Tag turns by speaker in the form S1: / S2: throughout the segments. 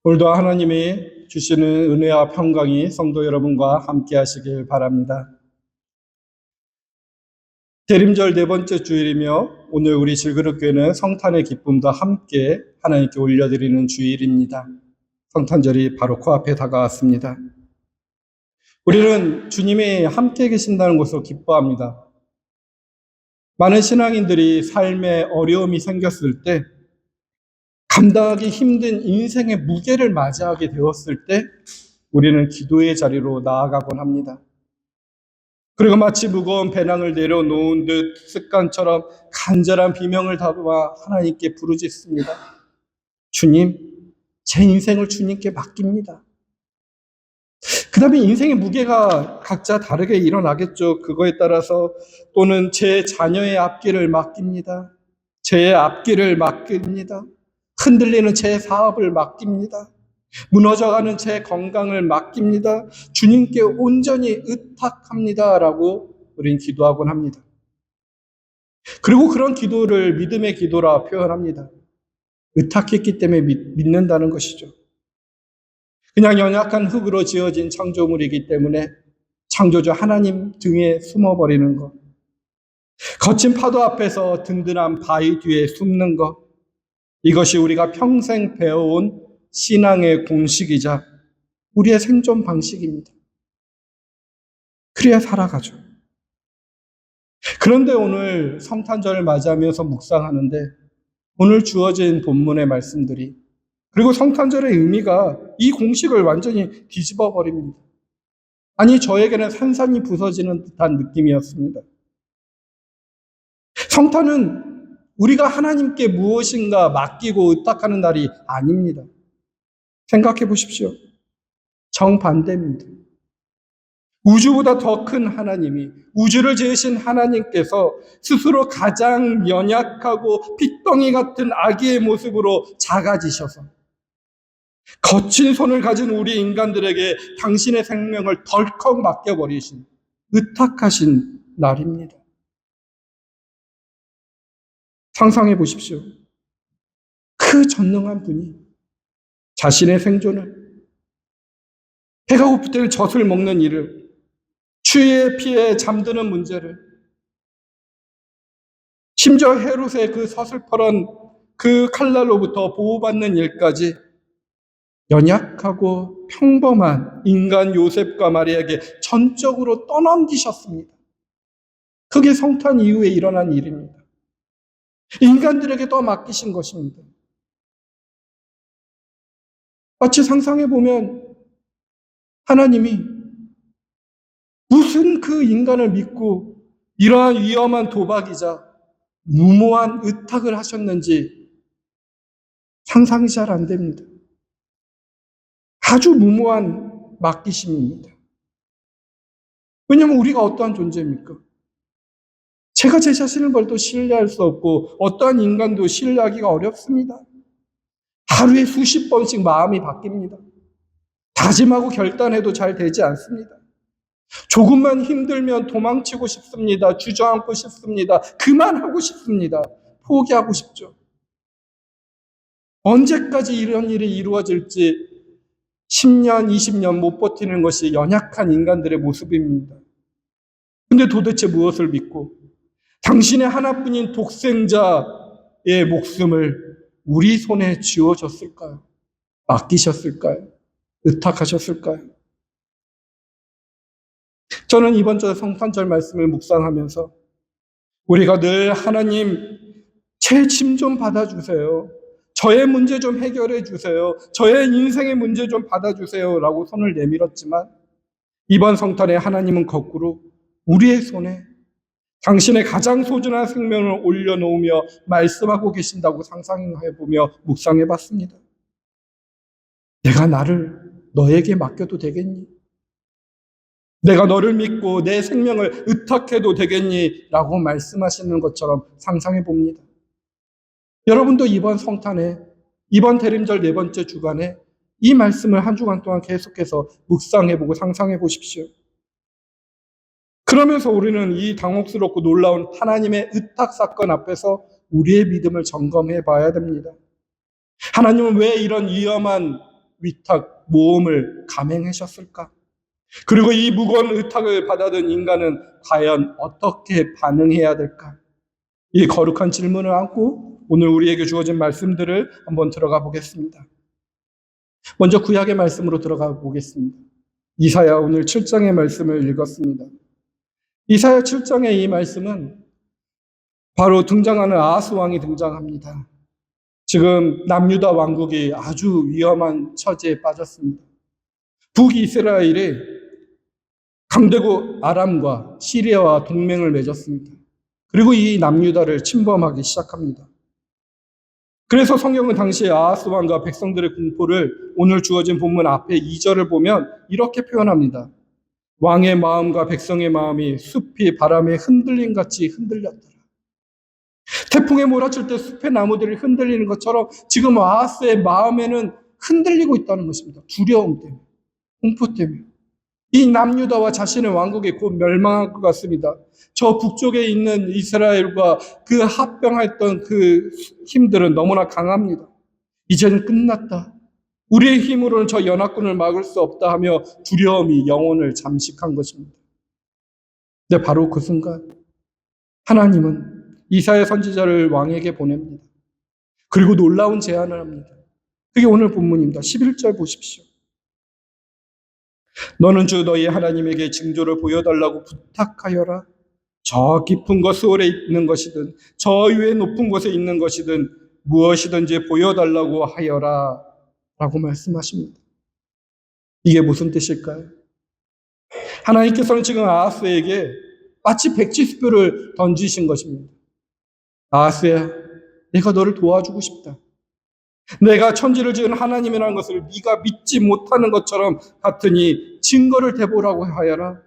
S1: 오늘도 하나님이 주시는 은혜와 평강이 성도 여러분과 함께 하시길 바랍니다. 대림절 네 번째 주일이며 오늘 우리 질그릇교회는 성탄의 기쁨도 함께 하나님께 올려드리는 주일입니다. 성탄절이 바로 코앞에 다가왔습니다. 우리는 주님이 함께 계신다는 것을 기뻐합니다. 많은 신앙인들이 삶에 어려움이 생겼을 때, 감당하기 힘든 인생의 무게를 맞이하게 되었을 때 우리는 기도의 자리로 나아가곤 합니다. 그리고 마치 무거운 배낭을 내려놓은 듯 습관처럼 간절한 비명을 담아 하나님께 부르짖습니다. 주님, 제 인생을 주님께 맡깁니다. 그 다음에 인생의 무게가 각자 다르게 일어나겠죠. 그거에 따라서 또는 제 자녀의 앞길을 맡깁니다. 제 앞길을 맡깁니다. 흔들리는 제 사업을 맡깁니다. 무너져가는 제 건강을 맡깁니다. 주님께 온전히 의탁합니다. 라고 우리는 기도하곤 합니다. 그리고 그런 기도를 믿음의 기도라 표현합니다. 의탁했기 때문에 믿는다는 것이죠. 그냥 연약한 흙으로 지어진 창조물이기 때문에 창조주 하나님 등에 숨어버리는 것. 거친 파도 앞에서 든든한 바위 뒤에 숨는 것. 이것이 우리가 평생 배워온 신앙의 공식이자 우리의 생존 방식입니다. 그래야 살아가죠. 그런데 오늘 성탄절을 맞이하면서 묵상하는데 오늘 주어진 본문의 말씀들이 그리고 성탄절의 의미가 이 공식을 완전히 뒤집어 버립니다. 아니, 저에게는 산산이 부서지는 듯한 느낌이었습니다. 성탄은 우리가 하나님께 무엇인가 맡기고 의탁하는 날이 아닙니다. 생각해 보십시오. 정반대입니다. 우주보다 더 큰 하나님이, 우주를 지으신 하나님께서 스스로 가장 연약하고 핏덩이 같은 아기의 모습으로 작아지셔서 거친 손을 가진 우리 인간들에게 당신의 생명을 덜컥 맡겨버리신 의탁하신 날입니다. 상상해 보십시오. 그 전능한 분이 자신의 생존을, 배가 고플 때는 젖을 먹는 일을, 추위에 피해 잠드는 문제를, 심지어 헤롯의 그 서슬퍼런 그 칼날로부터 보호받는 일까지 연약하고 평범한 인간 요셉과 마리아에게 전적으로 떠넘기셨습니다. 그게 성탄 이후에 일어난 일입니다. 인간들에게 더 맡기신 것입니다. 마치 상상해보면 하나님이 무슨 그 인간을 믿고 이러한 위험한 도박이자 무모한 의탁을 하셨는지 상상이 잘 안 됩니다. 아주 무모한 맡기심입니다. 왜냐하면 우리가 어떠한 존재입니까? 제가 제 자신을 벌도 신뢰할 수 없고 어떠한 인간도 신뢰하기가 어렵습니다. 하루에 수십 번씩 마음이 바뀝니다. 다짐하고 결단해도 잘 되지 않습니다. 조금만 힘들면 도망치고 싶습니다. 주저앉고 싶습니다. 그만하고 싶습니다. 포기하고 싶죠. 언제까지 이런 일이 이루어질지 10년, 20년 못 버티는 것이 연약한 인간들의 모습입니다. 근데 도대체 무엇을 믿고 당신의 하나뿐인 독생자의 목숨을 우리 손에 쥐어줬을까요? 맡기셨을까요? 의탁하셨을까요? 저는 이번 주 성탄절 말씀을 묵상하면서 우리가 늘 하나님, 제 짐 좀 받아주세요. 저의 문제 좀 해결해 주세요. 저의 인생의 문제 좀 받아주세요. 라고 손을 내밀었지만 이번 성탄에 하나님은 거꾸로 우리의 손에 당신의 가장 소중한 생명을 올려놓으며 말씀하고 계신다고 상상해보며 묵상해봤습니다. 내가 나를 너에게 맡겨도 되겠니? 내가 너를 믿고 내 생명을 의탁해도 되겠니? 라고 말씀하시는 것처럼 상상해봅니다. 여러분도 이번 성탄에, 이번 대림절 네 번째 주간에 이 말씀을 한 주간 동안 계속해서 묵상해보고 상상해보십시오. 그러면서 우리는 이 당혹스럽고 놀라운 하나님의 의탁 사건 앞에서 우리의 믿음을 점검해 봐야 됩니다. 하나님은 왜 이런 위험한 위탁 모험을 감행하셨을까? 그리고 이 무거운 의탁을 받아든 인간은 과연 어떻게 반응해야 될까? 이 거룩한 질문을 안고 오늘 우리에게 주어진 말씀들을 한번 들어가 보겠습니다. 먼저 구약의 말씀으로 들어가 보겠습니다. 이사야 오늘 7장의 말씀을 읽었습니다. 이사야 7장의 이 말씀은 바로 등장하는 아하스 왕이 등장합니다. 지금 남유다 왕국이 아주 위험한 처지에 빠졌습니다. 북이스라엘이 강대국 아람과 시리아와 동맹을 맺었습니다. 그리고 이 남유다를 침범하기 시작합니다. 그래서 성경은 당시 아하스 왕과 백성들의 공포를 오늘 주어진 본문 앞에 2절을 보면 이렇게 표현합니다. 왕의 마음과 백성의 마음이 숲이 바람에 흔들림 같이 흔들렸더라. 태풍에 몰아칠 때 숲의 나무들이 흔들리는 것처럼 지금 아하스의 마음에는 흔들리고 있다는 것입니다. 두려움 때문에, 공포 때문에. 이 남유다와 자신의 왕국이 곧 멸망할 것 같습니다. 저 북쪽에 있는 이스라엘과 그 합병했던 그 힘들은 너무나 강합니다. 이제는 끝났다. 우리의 힘으로는 저 연합군을 막을 수 없다 하며 두려움이 영혼을 잠식한 것입니다. 근데 바로 그 순간 하나님은 이사야 선지자를 왕에게 보냅니다. 그리고 놀라운 제안을 합니다. 그게 오늘 본문입니다. 11절 보십시오. 너는 주 너희 하나님에게 징조를 보여달라고 부탁하여라. 저 깊은 곳 수월에 있는 것이든 저 위에 높은 곳에 있는 것이든 무엇이든지 보여달라고 하여라 라고 말씀하십니다. 이게 무슨 뜻일까요? 하나님께서는 지금 아하스에게 마치 백지수표를 던지신 것입니다. 아하스야, 내가 너를 도와주고 싶다. 내가 천지를 지은 하나님이라는 것을 네가 믿지 못하는 것처럼 같으니 증거를 대보라고 하여라.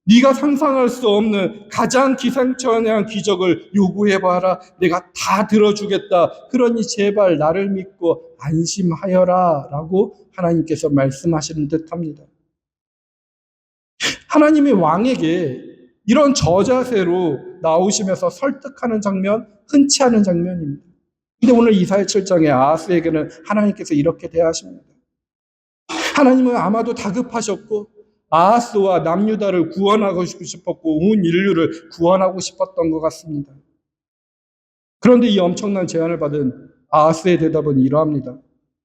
S1: 네가 상상할 수 없는 가장 기상천외한 기적을 요구해봐라. 내가 다 들어주겠다. 그러니 제발 나를 믿고 안심하여라 라고 하나님께서 말씀하시는 듯합니다. 하나님이 왕에게 이런 저자세로 나오시면서 설득하는 장면, 흔치 않은 장면입니다. 근데 오늘 이사야 7장에 아하스에게는 하나님께서 이렇게 대하십니다. 하나님은 아마도 다급하셨고 아하스와 남유다를 구원하고 싶었고 온 인류를 구원하고 싶었던 것 같습니다. 그런데 이 엄청난 제안을 받은 아하스의 대답은 이러합니다.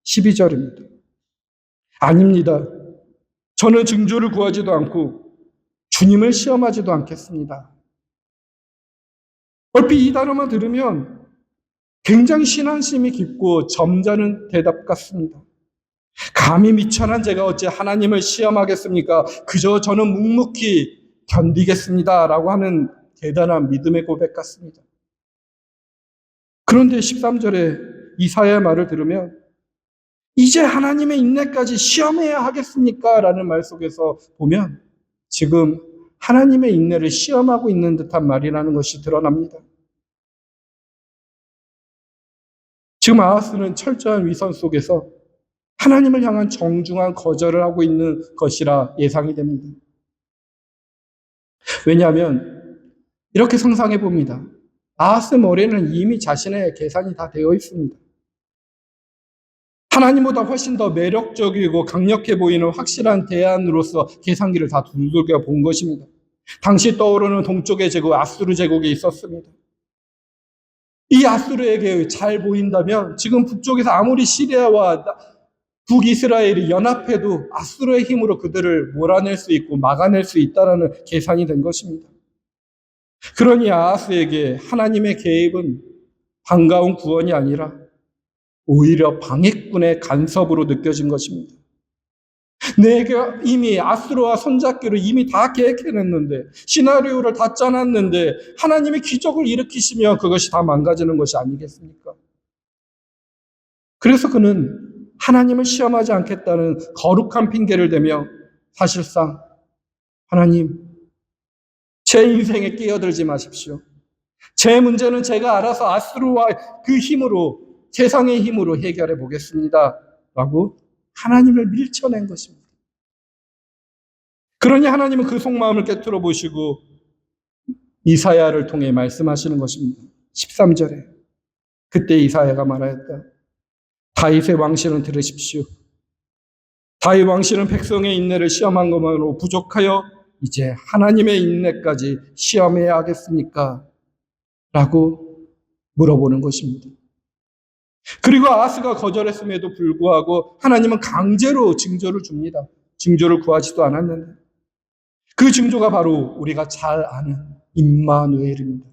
S1: 12절입니다. 아닙니다. 저는 징조를 구하지도 않고 주님을 시험하지도 않겠습니다. 얼핏 이 단어만 들으면 굉장히 신앙심이 깊고 점잖은 대답 같습니다. 감히 미천한 제가 어찌 하나님을 시험하겠습니까? 그저 저는 묵묵히 견디겠습니다. 라고 하는 대단한 믿음의 고백 같습니다. 그런데 13절에 이사야의 말을 들으면 이제 하나님의 인내까지 시험해야 하겠습니까? 라는 말 속에서 보면 지금 하나님의 인내를 시험하고 있는 듯한 말이라는 것이 드러납니다. 지금 아하스는 철저한 위선 속에서 하나님을 향한 정중한 거절을 하고 있는 것이라 예상이 됩니다. 왜냐하면 이렇게 상상해 봅니다. 아하스 머리에는 이미 자신의 계산이 다 되어 있습니다. 하나님보다 훨씬 더 매력적이고 강력해 보이는 확실한 대안으로서 계산기를 다 두들겨 본 것입니다. 당시 떠오르는 동쪽의 제국 아수르 제국이 있었습니다. 이 아수르에게 잘 보인다면 지금 북쪽에서 아무리 시리아와 북이스라엘이 연합해도 아수르의 힘으로 그들을 몰아낼 수 있고 막아낼 수 있다는 계산이 된 것입니다. 그러니 아하스에게 하나님의 개입은 반가운 구원이 아니라 오히려 방해꾼의 간섭으로 느껴진 것입니다. 내가 이미 아수르와 손잡기로 이미 다 계획해냈는데 시나리오를 다 짜놨는데 하나님이 기적을 일으키시면 그것이 다 망가지는 것이 아니겠습니까? 그래서 그는 하나님을 시험하지 않겠다는 거룩한 핑계를 대며 사실상 하나님, 제 인생에 끼어들지 마십시오. 제 문제는 제가 알아서 아수르와 그 힘으로 세상의 힘으로 해결해 보겠습니다. 라고 하나님을 밀쳐낸 것입니다. 그러니 하나님은 그 속마음을 깨트려 보시고 이사야를 통해 말씀하시는 것입니다. 13절에 그때 이사야가 말하였다. 다윗의 왕실은 들으십시오. 다윗 왕실은 백성의 인내를 시험한 것만으로 부족하여 이제 하나님의 인내까지 시험해야 하겠습니까? 라고 물어보는 것입니다. 그리고 아하스가 거절했음에도 불구하고 하나님은 강제로 징조를 줍니다. 징조를 구하지도 않았는데 그 징조가 바로 우리가 잘 아는 임마누엘입니다.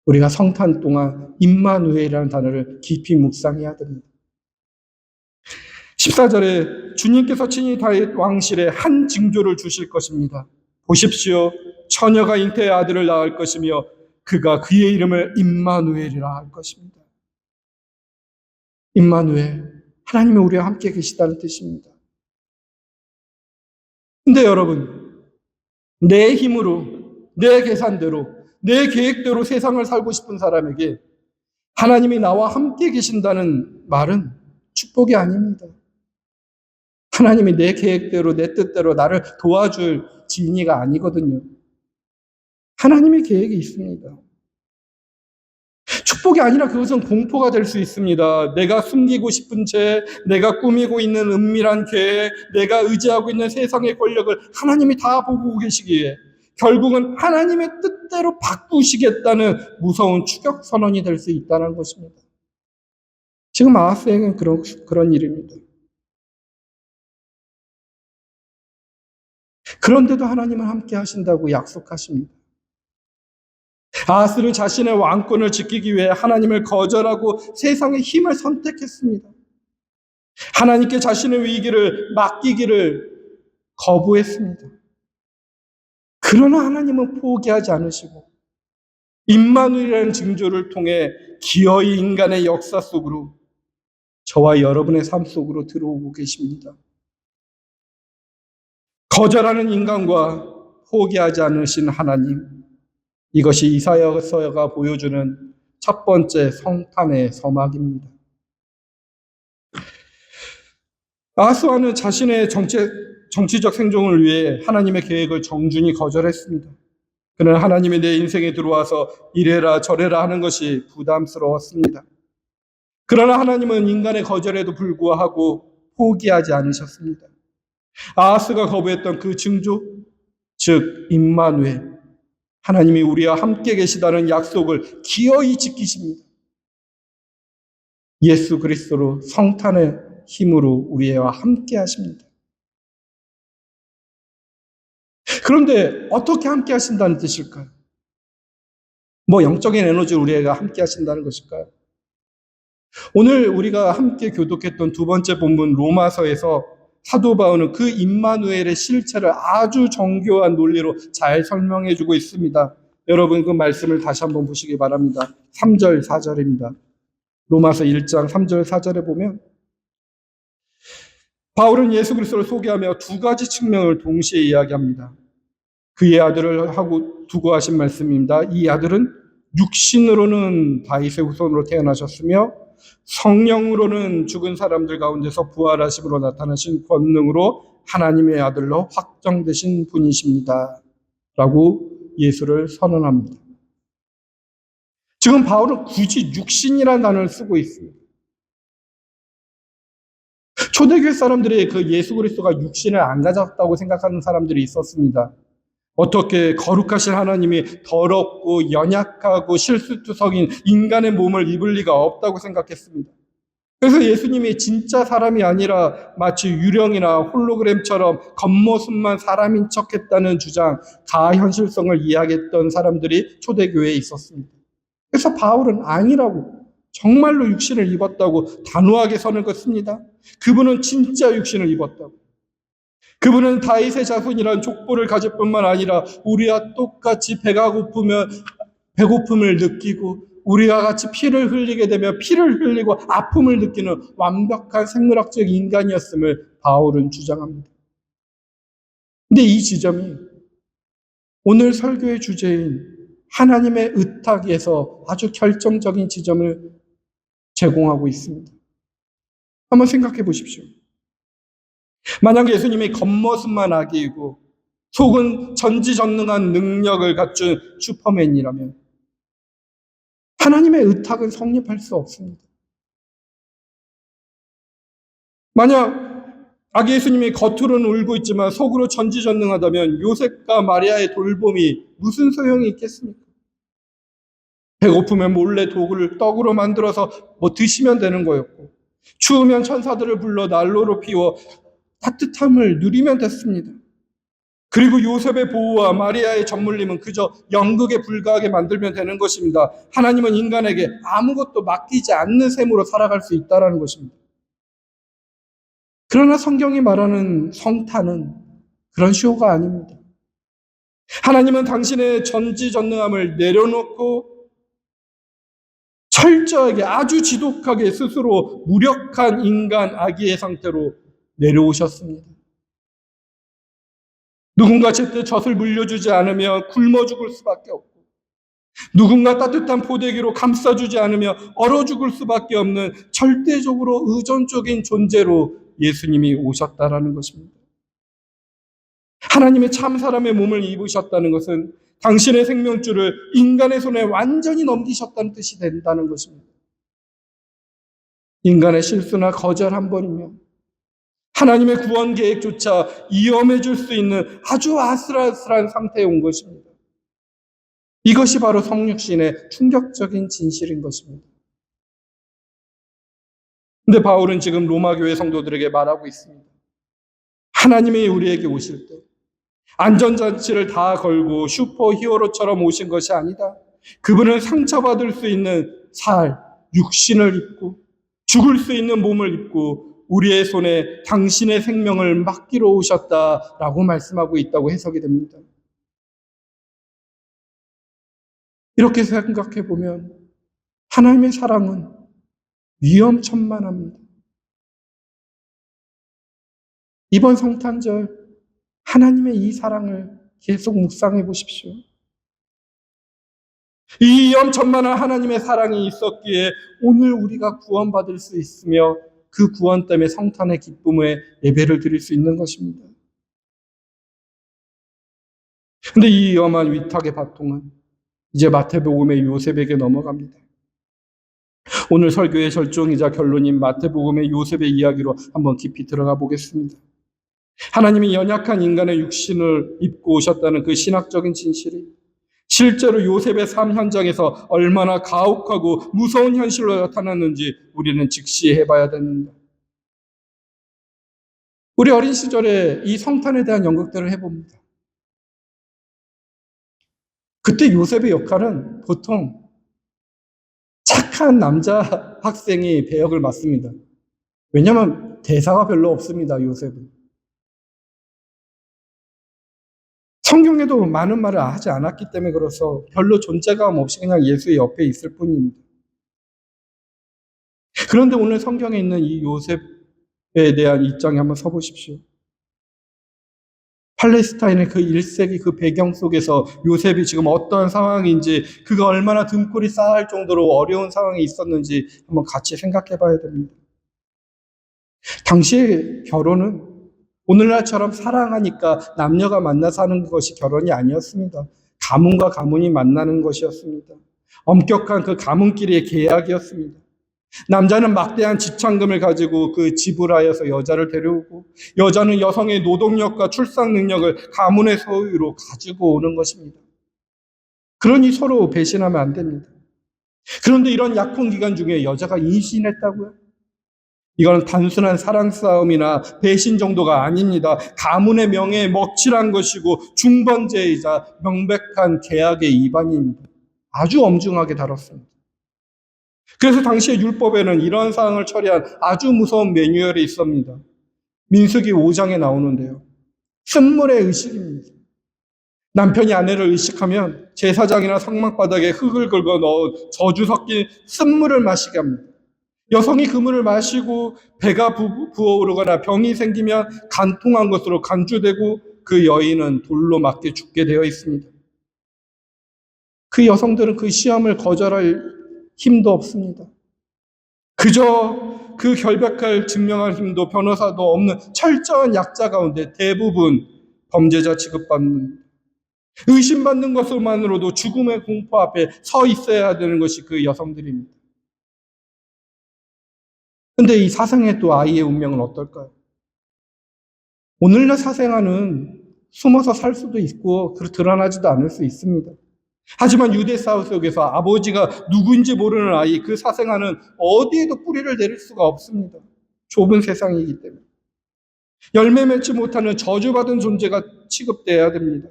S1: 우리가 성탄 동안 임마누엘이라는 단어를 깊이 묵상해야 됩니다. 14절에 주님께서 친히 다윗 왕실에 한 징조를 주실 것입니다. 보십시오. 처녀가 잉태의 아들을 낳을 것이며 그가 그의 이름을 임마누엘이라 할 것입니다. 임마누엘, 하나님이 우리와 함께 계시다는 뜻입니다. 근데 여러분, 내 힘으로, 내 계산대로, 내 계획대로 세상을 살고 싶은 사람에게 하나님이 나와 함께 계신다는 말은 축복이 아닙니다. 하나님이 내 계획대로, 내 뜻대로 나를 도와줄 진리가 아니거든요. 하나님의 계획이 있습니다. 축복이 아니라 그것은 공포가 될 수 있습니다. 내가 숨기고 싶은 죄, 내가 꾸미고 있는 은밀한 계획, 내가 의지하고 있는 세상의 권력을 하나님이 다 보고 계시기에 결국은 하나님의 뜻대로 바꾸시겠다는 무서운 추격 선언이 될 수 있다는 것입니다. 지금 아하스에게는 그런 일입니다. 그런데도 하나님은 함께 하신다고 약속하십니다. 아하스는 자신의 왕권을 지키기 위해 하나님을 거절하고 세상의 힘을 선택했습니다. 하나님께 자신의 위기를 맡기기를 거부했습니다. 그러나 하나님은 포기하지 않으시고 임마누엘이라는 징조를 통해 기어이 인간의 역사 속으로 저와 여러분의 삶 속으로 들어오고 계십니다. 거절하는 인간과 포기하지 않으신 하나님, 이것이 이사야서가 보여주는 첫 번째 성탄의 서막입니다. 아하스와는 자신의 정치적 생존을 위해 하나님의 계획을 정중히 거절했습니다. 그는 하나님이 내 인생에 들어와서 이래라 저래라 하는 것이 부담스러웠습니다. 그러나 하나님은 인간의 거절에도 불구하고 포기하지 않으셨습니다. 아하스가 거부했던 그 징조, 즉 임마누엘, 하나님이 우리와 함께 계시다는 약속을 기어이 지키십니다. 예수 그리스도로 성탄의 힘으로 우리와 함께 하십니다. 그런데 어떻게 함께 하신다는 뜻일까요? 영적인 에너지를 우리가 함께 하신다는 것일까요? 오늘 우리가 함께 교독했던 두 번째 본문 로마서에서 사도 바울은 그 임마누엘의 실체를 아주 정교한 논리로 잘 설명해 주고 있습니다. 여러분 그 말씀을 다시 한번 보시기 바랍니다. 3절 4절입니다. 로마서 1장 3절 4절에 보면 바울은 예수 그리스도를 소개하며 두 가지 측면을 동시에 이야기합니다. 그의 아들을 하고 두고 하신 말씀입니다. 이 아들은 육신으로는 다윗의 후손으로 태어나셨으며 성령으로는 죽은 사람들 가운데서 부활하심으로 나타나신 권능으로 하나님의 아들로 확정되신 분이십니다. 라고 예수를 선언합니다. 지금 바울은 굳이 육신이라는 단어를 쓰고 있습니다. 초대교회 사람들이 그 예수 그리스도가 육신을 안 가졌다고 생각하는 사람들이 있었습니다. 어떻게 거룩하신 하나님이 더럽고 연약하고 실수투성인 인간의 몸을 입을 리가 없다고 생각했습니다. 그래서 예수님이 진짜 사람이 아니라 마치 유령이나 홀로그램처럼 겉모습만 사람인 척했다는 주장, 가현실성을 이야기했던 사람들이 초대교회에 있었습니다. 그래서 바울은 아니라고, 정말로 육신을 입었다고 단호하게 선을 긋습니다. 그분은 진짜 육신을 입었다고. 그분은 다윗의 자손이라는 족보를 가질 뿐만 아니라 우리와 똑같이 배가 고프면 배고픔을 느끼고 우리와 같이 피를 흘리게 되면 피를 흘리고 아픔을 느끼는 완벽한 생물학적 인간이었음을 바울은 주장합니다. 근데 이 지점이 오늘 설교의 주제인 하나님의 의탁에서 아주 결정적인 지점을 제공하고 있습니다. 한번 생각해 보십시오. 만약 예수님이 겉모습만 악이고 속은 전지전능한 능력을 갖춘 슈퍼맨이라면 하나님의 의탁은 성립할 수 없습니다. 만약 아기 예수님이 겉으로는 울고 있지만 속으로 전지전능하다면 요셉과 마리아의 돌봄이 무슨 소용이 있겠습니까? 배고프면 몰래 독을 떡으로 만들어서 드시면 되는 거였고, 추우면 천사들을 불러 난로로 피워 따뜻함을 누리면 됐습니다. 그리고 요셉의 보호와 마리아의 전물림은 그저 연극에 불과하게 만들면 되는 것입니다. 하나님은 인간에게 아무것도 맡기지 않는 셈으로 살아갈 수 있다는 것입니다. 그러나 성경이 말하는 성탄은 그런 쇼가 아닙니다. 하나님은 당신의 전지전능함을 내려놓고 철저하게 아주 지독하게 스스로 무력한 인간 아기의 상태로 내려오셨습니다. 누군가 제때 젖을 물려주지 않으며 굶어 죽을 수밖에 없고, 누군가 따뜻한 포대기로 감싸주지 않으며 얼어 죽을 수밖에 없는 절대적으로 의존적인 존재로 예수님이 오셨다라는 것입니다. 하나님의 참 사람의 몸을 입으셨다는 것은 당신의 생명줄을 인간의 손에 완전히 넘기셨다는 뜻이 된다는 것입니다. 인간의 실수나 거절 한 번이면 하나님의 구원 계획조차 위험해 줄 수 있는 아주 아슬아슬한 상태에 온 것입니다. 이것이 바로 성육신의 충격적인 진실인 것입니다. 근데 바울은 지금 로마 교회 성도들에게 말하고 있습니다. 하나님이 우리에게 오실 때 안전장치를 다 걸고 슈퍼히어로처럼 오신 것이 아니다. 그분은 상처받을 수 있는 육신을 입고 죽을 수 있는 몸을 입고 우리의 손에 당신의 생명을 맡기러 오셨다라고 말씀하고 있다고 해석이 됩니다. 이렇게 생각해 보면 하나님의 사랑은 위험천만합니다. 이번 성탄절 하나님의 이 사랑을 계속 묵상해 보십시오. 이 위험천만한 하나님의 사랑이 있었기에 오늘 우리가 구원받을 수 있으며 그 구원 때문에 성탄의 기쁨에 예배를 드릴 수 있는 것입니다. 그런데 이 위험한 위탁의 바통은 이제 마태복음의 요셉에게 넘어갑니다. 오늘 설교의 절정이자 결론인 마태복음의 요셉의 이야기로 한번 깊이 들어가 보겠습니다. 하나님이 연약한 인간의 육신을 입고 오셨다는 그 신학적인 진실이 실제로 요셉의 삶 현장에서 얼마나 가혹하고 무서운 현실로 나타났는지 우리는 직시해 봐야 됩니다. 우리 어린 시절에 이 성탄에 대한 연극들을 해봅니다. 그때 요셉의 역할은 보통 착한 남자 학생이 배역을 맡습니다. 왜냐하면 대사가 별로 없습니다, 요셉은. 성경에도 많은 말을 하지 않았기 때문에 그래서 별로 존재감 없이 그냥 예수의 옆에 있을 뿐입니다. 그런데 오늘 성경에 있는 이 요셉에 대한 입장에 한번 서보십시오. 팔레스타인의 그 1세기 그 배경 속에서 요셉이 지금 어떤 상황인지, 그가 얼마나 등골이 싸할 정도로 어려운 상황이 있었는지 한번 같이 생각해 봐야 됩니다. 당시의 결혼은 오늘날처럼 사랑하니까 남녀가 만나서 하는 것이 결혼이 아니었습니다. 가문과 가문이 만나는 것이었습니다. 엄격한 그 가문끼리의 계약이었습니다. 남자는 막대한 지참금을 가지고 그 지불하여서 여자를 데려오고, 여자는 여성의 노동력과 출산 능력을 가문의 소유로 가지고 오는 것입니다. 그러니 서로 배신하면 안 됩니다. 그런데 이런 약혼 기간 중에 여자가 임신했다고요? 이건 단순한 사랑 싸움이나 배신 정도가 아닙니다. 가문의 명예에 먹칠한 것이고 중범죄이자 명백한 계약의 위반입니다. 아주 엄중하게 다뤘습니다. 그래서 당시의 율법에는 이런 사항을 처리한 아주 무서운 매뉴얼이 있습니다. 민수기 5장에 나오는데요. 쓴물의 의식입니다. 남편이 아내를 의식하면 제사장이나 성막바닥에 흙을 긁어 넣어 저주 섞인 쓴물을 마시게 합니다. 여성이 그 물을 마시고 배가 부어오르거나 병이 생기면 간통한 것으로 간주되고 그 여인은 돌로 맞게 죽게 되어 있습니다. 그 여성들은 그 시험을 거절할 힘도 없습니다. 그저 그 결백할 증명할 힘도 변호사도 없는 철저한 약자 가운데 대부분 범죄자 취급받는, 의심받는 것만으로도 죽음의 공포 앞에 서 있어야 되는 것이 그 여성들입니다. 근데 이 사상의 또 아이의 운명은 어떨까요? 오늘날 사생아는 숨어서 살 수도 있고 드러나지도 않을 수 있습니다. 하지만 유대 사회 속에서 아버지가 누구인지 모르는 아이, 그 사생아는 어디에도 뿌리를 내릴 수가 없습니다. 좁은 세상이기 때문에. 열매 맺지 못하는 저주받은 존재가 취급되어야 됩니다.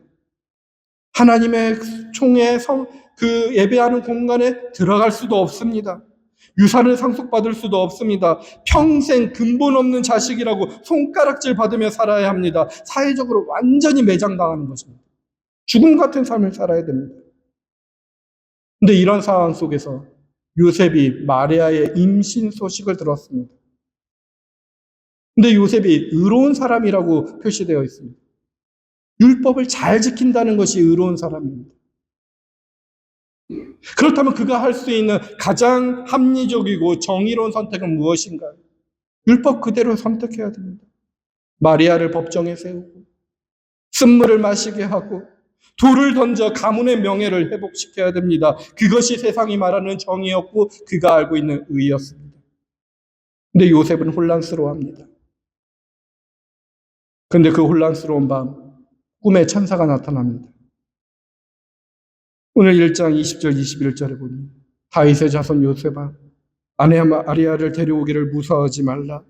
S1: 하나님의 총회 그 예배하는 공간에 들어갈 수도 없습니다. 유산을 상속받을 수도 없습니다. 평생 근본 없는 자식이라고 손가락질 받으며 살아야 합니다. 사회적으로 완전히 매장당하는 것입니다. 죽음 같은 삶을 살아야 됩니다. 근데 이런 상황 속에서 요셉이 마리아의 임신 소식을 들었습니다. 근데 요셉이 의로운 사람이라고 표시되어 있습니다. 율법을 잘 지킨다는 것이 의로운 사람입니다. 그렇다면 그가 할 수 있는 가장 합리적이고 정의로운 선택은 무엇인가요? 율법 그대로 선택해야 됩니다. 마리아를 법정에 세우고 쓴물을 마시게 하고 돌을 던져 가문의 명예를 회복시켜야 됩니다. 그것이 세상이 말하는 정의였고 그가 알고 있는 의였습니다. 근데 요셉은 혼란스러워합니다. 근데 그 혼란스러운 밤 꿈에 천사가 나타납니다. 오늘 1장 20절 21절에 보니 다윗의 자손 요셉아 아내 마리아를 데려오기를 무서워하지 말라.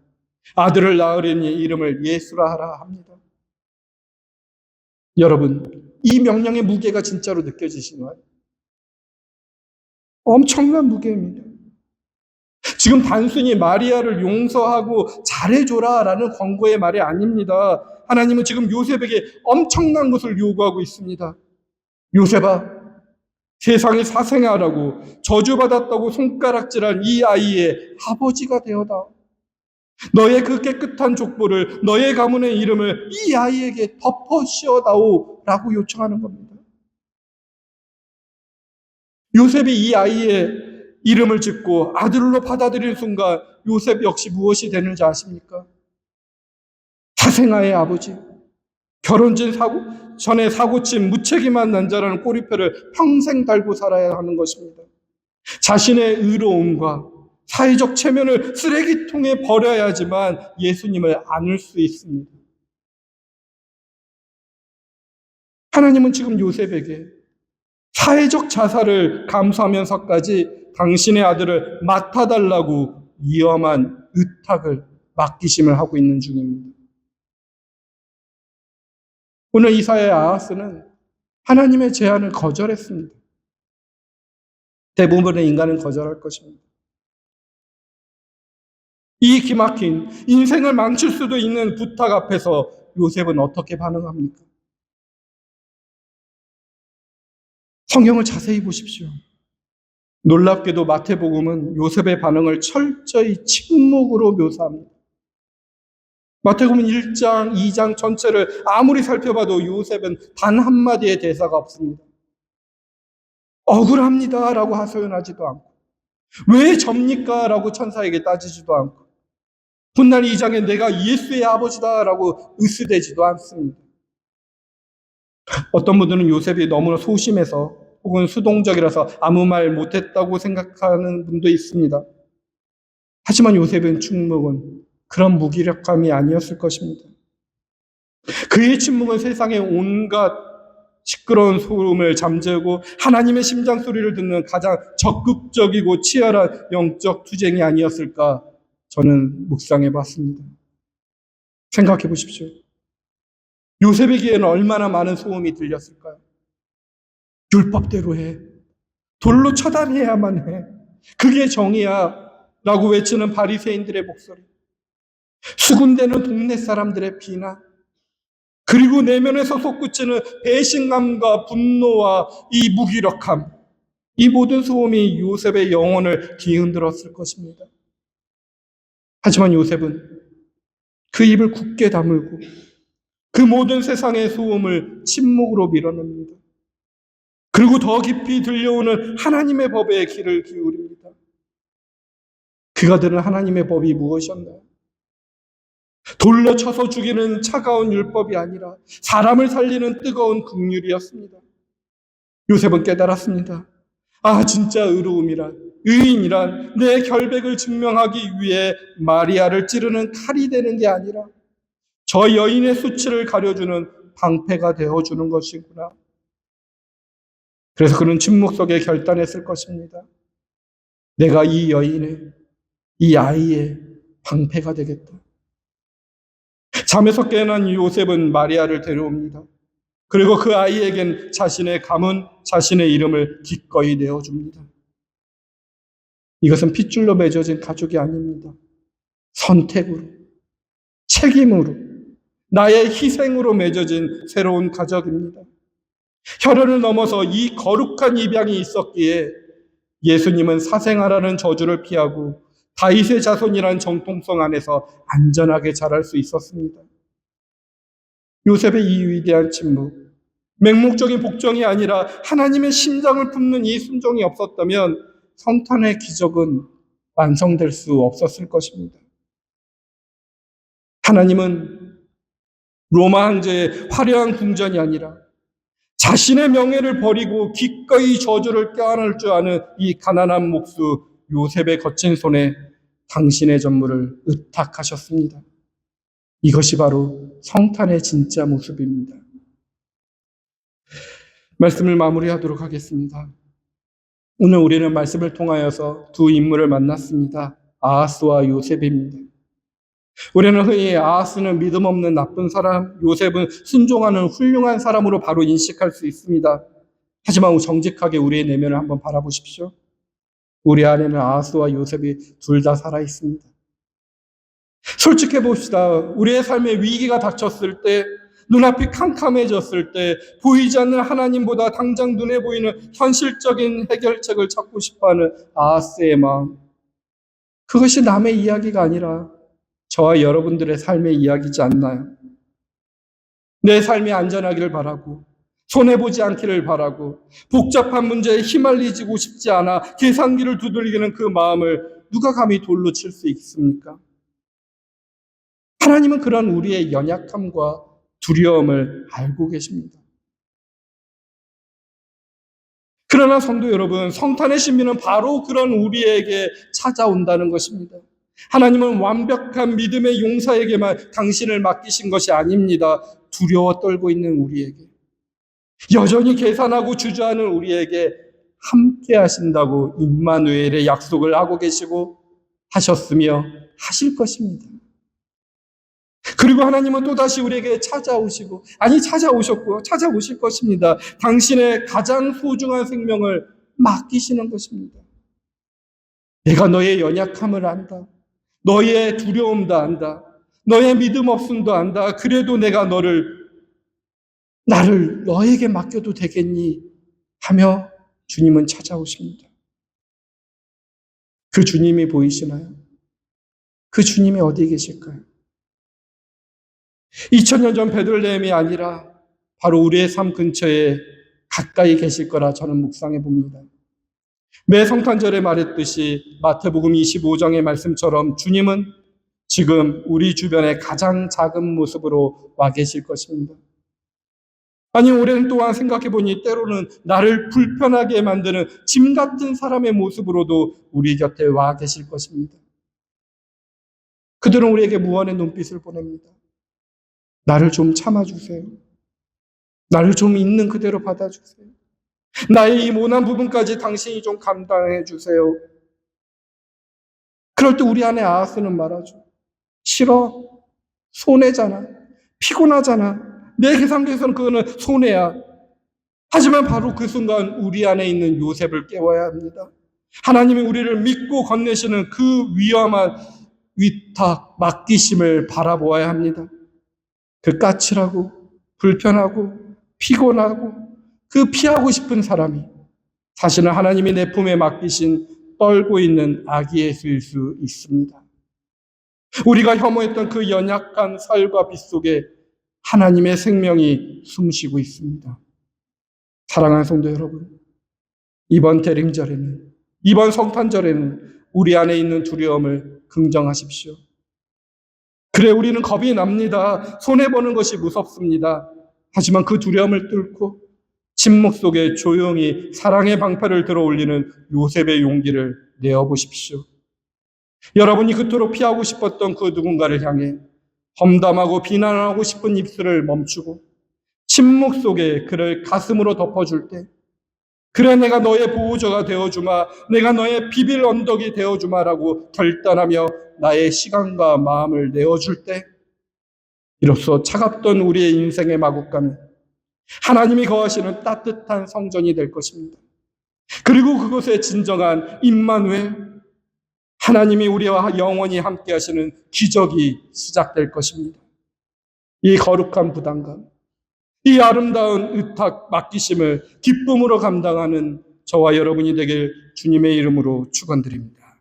S1: 아들을 낳으려니 이름을 예수라 하라 합니다. 여러분, 이 명령의 무게가 진짜로 느껴지시나요? 엄청난 무게입니다. 지금 단순히 마리아를 용서하고 잘해줘라라는 권고의 말이 아닙니다. 하나님은 지금 요셉에게 엄청난 것을 요구하고 있습니다. 요셉아, 세상에 사생아라고 저주받았다고 손가락질한 이 아이의 아버지가 되어다. 너의 그 깨끗한 족보를, 너의 가문의 이름을 이 아이에게 덮어 씌워다오 라고 요청하는 겁니다. 요셉이 이 아이의 이름을 짓고 아들로 받아들이는 순간 요셉 역시 무엇이 되는지 아십니까? 사생아의 아버지, 전에 사고친 무책임한 남자라는 꼬리표를 평생 달고 살아야 하는 것입니다. 자신의 의로움과 사회적 체면을 쓰레기통에 버려야지만 예수님을 안을 수 있습니다. 하나님은 지금 요셉에게 사회적 자살을 감수하면서까지 당신의 아들을 맡아달라고 위험한 의탁을 맡기심을 하고 있는 중입니다. 오늘 이사야 아하스는 하나님의 제안을 거절했습니다. 대부분의 인간은 거절할 것입니다. 이 기막힌 인생을 망칠 수도 있는 부탁 앞에서 요셉은 어떻게 반응합니까? 성경을 자세히 보십시오. 놀랍게도 마태복음은 요셉의 반응을 철저히 침묵으로 묘사합니다. 마태복음 1장, 2장 전체를 아무리 살펴봐도 요셉은 단 한마디의 대사가 없습니다. 억울합니다 라고 하소연하지도 않고 왜 접니까? 라고 천사에게 따지지도 않고 훗날 2장에 내가 예수의 아버지다 라고 으스대지도 않습니다. 어떤 분들은 요셉이 너무나 소심해서 혹은 수동적이라서 아무 말 못했다고 생각하는 분도 있습니다. 하지만 요셉은 침묵은 그런 무기력함이 아니었을 것입니다. 그의 침묵은 세상의 온갖 시끄러운 소음을 잠재우고 하나님의 심장 소리를 듣는 가장 적극적이고 치열한 영적 투쟁이 아니었을까 저는 묵상해 봤습니다. 생각해 보십시오. 요셉에게는 얼마나 많은 소음이 들렸을까요? 율법대로 해. 돌로 처단해야만 해. 그게 정의야. 라고 외치는 바리새인들의 목소리. 수군대는 동네 사람들의 비난. 그리고 내면에서 솟구치는 배신감과 분노와 이 무기력함. 이 모든 소음이 요셉의 영혼을 뒤흔들었을 것입니다. 하지만 요셉은 그 입을 굳게 다물고 그 모든 세상의 소음을 침묵으로 밀어냅니다. 그리고 더 깊이 들려오는 하나님의 법에 귀를 기울입니다. 그가 들은 하나님의 법이 무엇이었나요? 돌로 쳐서 죽이는 차가운 율법이 아니라 사람을 살리는 뜨거운 긍휼이었습니다. 요셉은 깨달았습니다. 아, 진짜 의로움이란, 의인이란 내 결백을 증명하기 위해 마리아를 찌르는 칼이 되는 게 아니라 저 여인의 수치를 가려주는 방패가 되어주는 것이구나. 그래서 그는 침묵 속에 결단했을 것입니다. 내가 이 여인의, 이 아이의 방패가 되겠다. 잠에서 깨어난 요셉은 마리아를 데려옵니다. 그리고 그 아이에겐 자신의 가문, 자신의 이름을 기꺼이 내어줍니다. 이것은 핏줄로 맺어진 가족이 아닙니다. 선택으로, 책임으로, 나의 희생으로 맺어진 새로운 가족입니다. 혈연을 넘어서 이 거룩한 입양이 있었기에 예수님은 사생아라는 저주를 피하고 다윗의 자손이란 정통성 안에서 안전하게 자랄 수 있었습니다. 요셉의 이 위대한 침묵, 맹목적인 복종이 아니라 하나님의 심장을 품는 이 순종이 없었다면 성탄의 기적은 완성될 수 없었을 것입니다. 하나님은 로마 황제의 화려한 궁전이 아니라 자신의 명예를 버리고 기꺼이 저주를 껴안을 줄 아는 이 가난한 목수 요셉의 거친 손에 당신의 전부를 의탁하셨습니다. 이것이 바로 성탄의 진짜 모습입니다. 말씀을 마무리하도록 하겠습니다. 오늘 우리는 말씀을 통하여서 두 인물을 만났습니다. 아하스와 요셉입니다. 우리는 흔히 아하스는 믿음 없는 나쁜 사람, 요셉은 순종하는 훌륭한 사람으로 바로 인식할 수 있습니다. 하지만 정직하게 우리의 내면을 한번 바라보십시오. 우리 안에는 아하스와 요셉이 둘 다 살아 있습니다. 솔직해 봅시다. 우리의 삶에 위기가 닥쳤을 때, 눈앞이 캄캄해졌을 때, 보이지 않는 하나님보다 당장 눈에 보이는 현실적인 해결책을 찾고 싶어하는 아하스의 마음. 그것이 남의 이야기가 아니라 저와 여러분들의 삶의 이야기지 않나요? 내 삶이 안전하기를 바라고, 손해보지 않기를 바라고, 복잡한 문제에 휘말리지고 싶지 않아 계산기를 두들기는 그 마음을 누가 감히 돌로 칠 수 있습니까? 하나님은 그런 우리의 연약함과 두려움을 알고 계십니다. 그러나 성도 여러분, 성탄의 신비는 바로 그런 우리에게 찾아온다는 것입니다. 하나님은 완벽한 믿음의 용사에게만 당신을 맡기신 것이 아닙니다. 두려워 떨고 있는 우리에게, 여전히 계산하고 주저하는 우리에게 함께 하신다고 임마누엘의 약속을 하고 계시고 하셨으며 하실 것입니다. 그리고 하나님은 또다시 우리에게 찾아오셨고 찾아오실 것입니다. 당신의 가장 소중한 생명을 맡기시는 것입니다. 내가 너의 연약함을 안다. 너의 두려움도 안다. 너의 믿음 없음도 안다. 그래도 내가 나를 너에게 맡겨도 되겠니? 하며 주님은 찾아오십니다. 그 주님이 보이시나요? 그 주님이 어디에 계실까요? 2000년 전 베들레헴이 아니라 바로 우리의 삶 근처에 가까이 계실 거라 저는 묵상해 봅니다. 매 성탄절에 말했듯이 마태복음 25장의 말씀처럼 주님은 지금 우리 주변에 가장 작은 모습으로 와 계실 것입니다. 아니, 오랜 동안 생각해 보니 때로는 나를 불편하게 만드는 짐 같은 사람의 모습으로도 우리 곁에 와 계실 것입니다. 그들은 우리에게 무언의 눈빛을 보냅니다. 나를 좀 참아주세요. 나를 좀 있는 그대로 받아주세요. 나의 이 모난 부분까지 당신이 좀 감당해 주세요. 그럴 때 우리 안에 아하스는 말하죠. 싫어. 손해잖아. 피곤하잖아. 내 계산에서는 그거는 손해야. 하지만 바로 그 순간 우리 안에 있는 요셉을 깨워야 합니다. 하나님이 우리를 믿고 건네시는 그 위험한 위탁, 맡기심을 바라보아야 합니다. 그 까칠하고 불편하고 피곤하고 그 피하고 싶은 사람이 사실은 하나님이 내 품에 맡기신 떨고 있는 아기 예수일 수 있습니다. 우리가 혐오했던 그 연약한 살과 빛 속에 하나님의 생명이 숨쉬고 있습니다. 사랑하는 성도 여러분, 이번 대림절에는, 이번 성탄절에는 우리 안에 있는 두려움을 긍정하십시오. 그래, 우리는 겁이 납니다. 손해보는 것이 무섭습니다. 하지만 그 두려움을 뚫고 침묵 속에 조용히 사랑의 방패를 들어 올리는 요셉의 용기를 내어보십시오. 여러분이 그토록 피하고 싶었던 그 누군가를 향해 험담하고 비난하고 싶은 입술을 멈추고 침묵 속에 그를 가슴으로 덮어줄 때, 그래 내가 너의 보호자가 되어주마, 내가 너의 비빌 언덕이 되어주마라고 결단하며 나의 시간과 마음을 내어줄 때, 이로써 차갑던 우리의 인생의 마국간에 하나님이 거하시는 따뜻한 성전이 될 것입니다. 그리고 그곳에 진정한 임마누엘, 하나님이 우리와 영원히 함께 하시는 기적이 시작될 것입니다. 이 거룩한 부담감, 이 아름다운 의탁 맡기심을 기쁨으로 감당하는 저와 여러분이 되길 주님의 이름으로 축원드립니다.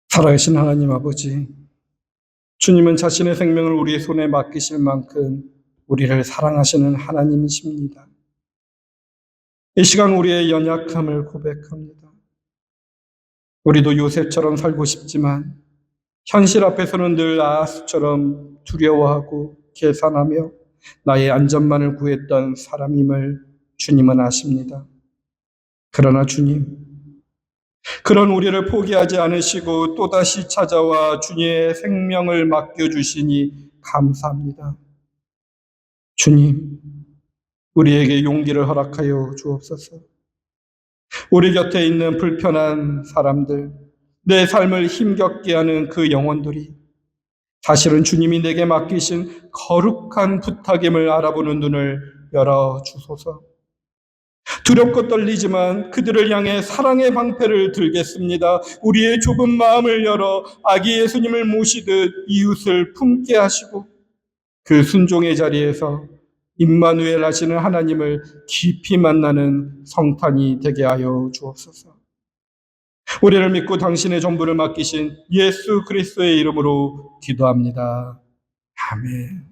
S1: 살아계신 하나님 아버지, 주님은 자신의 생명을 우리의 손에 맡기실 만큼 우리를 사랑하시는 하나님이십니다. 이 시간 우리의 연약함을 고백합니다. 우리도 요셉처럼 살고 싶지만 현실 앞에서는 늘 아하스처럼 두려워하고 계산하며 나의 안전만을 구했던 사람임을 주님은 아십니다. 그러나 주님, 그런 우리를 포기하지 않으시고 또다시 찾아와 주님의 생명을 맡겨주시니 감사합니다. 주님, 우리에게 용기를 허락하여 주옵소서. 우리 곁에 있는 불편한 사람들, 내 삶을 힘겹게 하는 그 영혼들이 사실은 주님이 내게 맡기신 거룩한 부탁임을 알아보는 눈을 열어주소서. 두렵고 떨리지만 그들을 향해 사랑의 방패를 들겠습니다. 우리의 좁은 마음을 열어 아기 예수님을 모시듯 이웃을 품게 하시고 그 순종의 자리에서 임마누엘 하시는 하나님을 깊이 만나는 성탄이 되게 하여 주옵소서. 우리를 믿고 당신의 전부를 맡기신 예수 그리스도의 이름으로 기도합니다. 아멘.